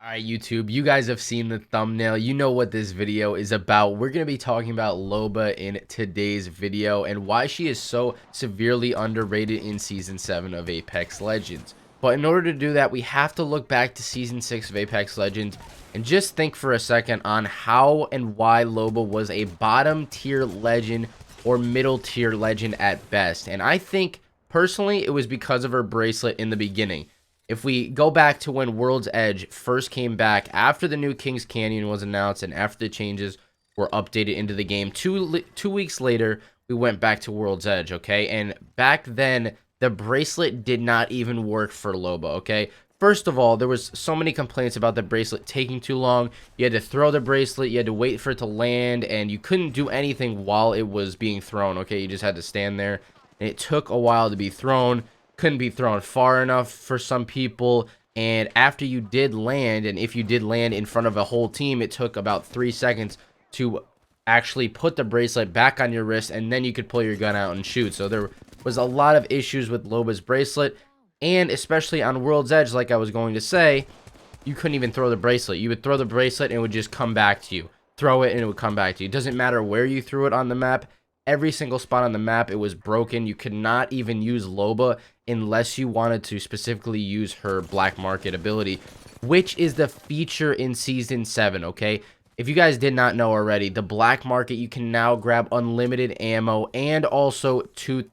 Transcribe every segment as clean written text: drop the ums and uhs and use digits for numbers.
Alright, YouTube, you guys have seen the thumbnail. You know what this video is about. We're going to be talking about Loba in today's video and why she is so severely underrated in Season 7 of Apex Legends. But in order to do that, we have to look back to Season 6 of Apex Legends and just think for a second on how and why Loba was a bottom tier legend or middle tier legend at best. And I think, personally, it was because of her bracelet in the beginning. If we go back to when World's Edge first came back after the new King's Canyon was announced and after the changes were updated into the game, two weeks later, we went back to World's Edge, okay? And back then, the bracelet did not even work for Loba, okay? First of all, there was so many complaints about the bracelet taking too long. You had to throw the bracelet, you had to wait for it to land, and you couldn't do anything while it was being thrown, okay? You just had to stand there, and it took a while to be thrown. Couldn't be thrown far enough for some people, and after you did land, and if you did land in front of a whole team, it took about 3 seconds to actually put the bracelet back on your wrist, and then you could pull your gun out and shoot. So there was a lot of issues with Loba's bracelet, and especially on World's Edge, like I was going to say, you couldn't even throw the bracelet. You would throw the bracelet and it would just come back to you. Throw it and it would come back to you. It doesn't matter where you threw it on the map. Every single spot on the map, it was broken. You could not even use Loba unless you wanted to specifically use her black market ability, which is the feature in Season 7, okay? If you guys did not know already, the black market, you can now grab unlimited ammo and also two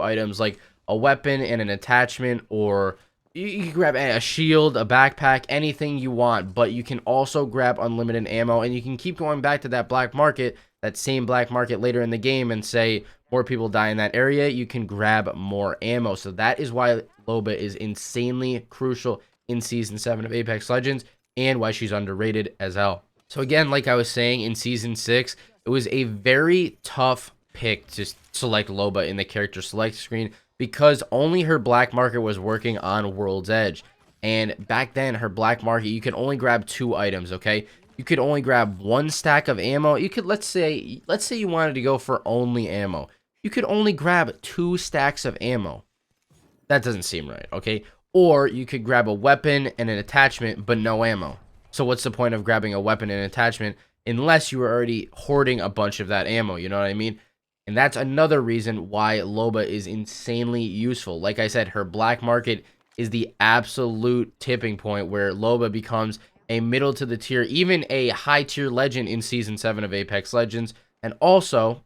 items like a weapon and an attachment, or you can grab a shield, a backpack, anything you want, but you can also grab unlimited ammo, and you can keep going back to that black market, that same black market later in the game, and say more people die in that area, you can grab more ammo. So that is why Loba is insanely crucial in Season 7 of Apex Legends, and why she's underrated as hell. So again, like I was saying, in Season 6, it was a very tough pick to select Loba in the character select screen, because only her black market was working on World's Edge. And back then, her black market, you could only grab 2 items, okay? You could only grab 1 stack of ammo. You could, let's say you wanted to go for only ammo. You could only grab 2 stacks of ammo. That doesn't seem right, okay? Or you could grab a weapon and an attachment, but no ammo. So what's the point of grabbing a weapon and an attachment unless you were already hoarding a bunch of that ammo, you know what I mean? And that's another reason why Loba is insanely useful. Like I said, her black market is the absolute tipping point where Loba becomes a middle to the tier, even a high tier legend in Season 7 of Apex Legends. And also,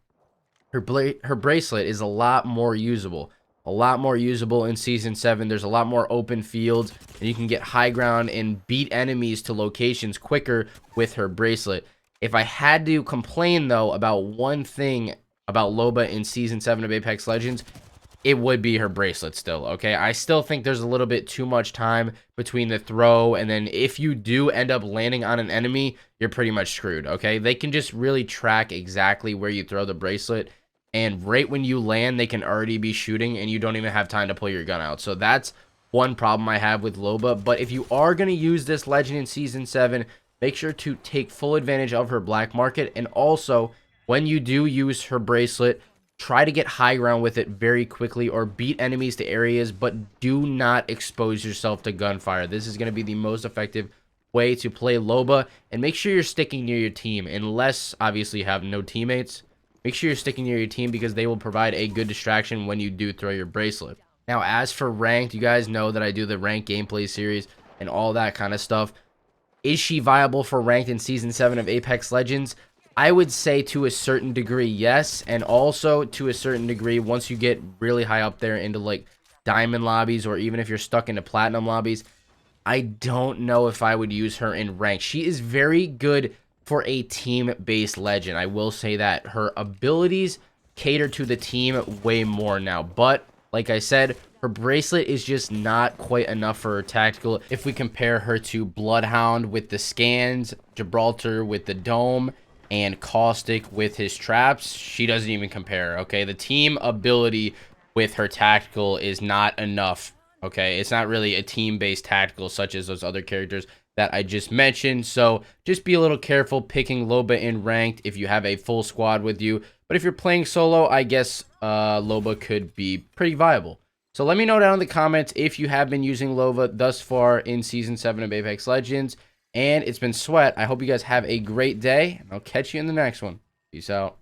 her bracelet is a lot more usable. A lot more usable in Season 7. There's a lot more open fields, and you can get high ground and beat enemies to locations quicker with her bracelet. If I had to complain, though, about one thing about Loba in Season 7 of Apex Legends, it would be her bracelet still, okay? I still think there's a little bit too much time between the throw, and then if you do end up landing on an enemy, you're pretty much screwed, okay? They can just really track exactly where you throw the bracelet, and right when you land, they can already be shooting, and you don't even have time to pull your gun out. So that's one problem I have with Loba. But if you are going to use this legend in Season 7, make sure to take full advantage of her black market, and also, when you do use her bracelet, try to get high ground with it very quickly or beat enemies to areas, but do not expose yourself to gunfire. This is going to be the most effective way to play Loba, and make sure you're sticking near your team, unless obviously you have no teammates. Make sure you're sticking near your team because they will provide a good distraction when you do throw your bracelet. Now, as for ranked, you guys know that I do the ranked gameplay series and all that kind of stuff. Is she viable for ranked in Season 7 of Apex Legends? I would say to a certain degree, yes, and also to a certain degree, once you get really high up there into like diamond lobbies, or even if you're stuck into platinum lobbies, I don't know if I would use her in rank. She is very good for a team-based legend. I will say that her abilities cater to the team way more now, but like I said, her bracelet is just not quite enough for her tactical. If we compare her to Bloodhound with the scans, Gibraltar with the dome, and Caustic with his traps, she doesn't even compare, okay? The team ability with her tactical is not enough, okay? It's not really a team-based tactical such as those other characters that I just mentioned. So just be a little careful picking Loba in ranked if you have a full squad with you. But if you're playing solo, I guess Loba could be pretty viable. So let me know down in the comments if you have been using Loba thus far in Season 7 of Apex Legends. And it's been Sweat. I hope you guys have a great day, and I'll catch you in the next one. Peace out.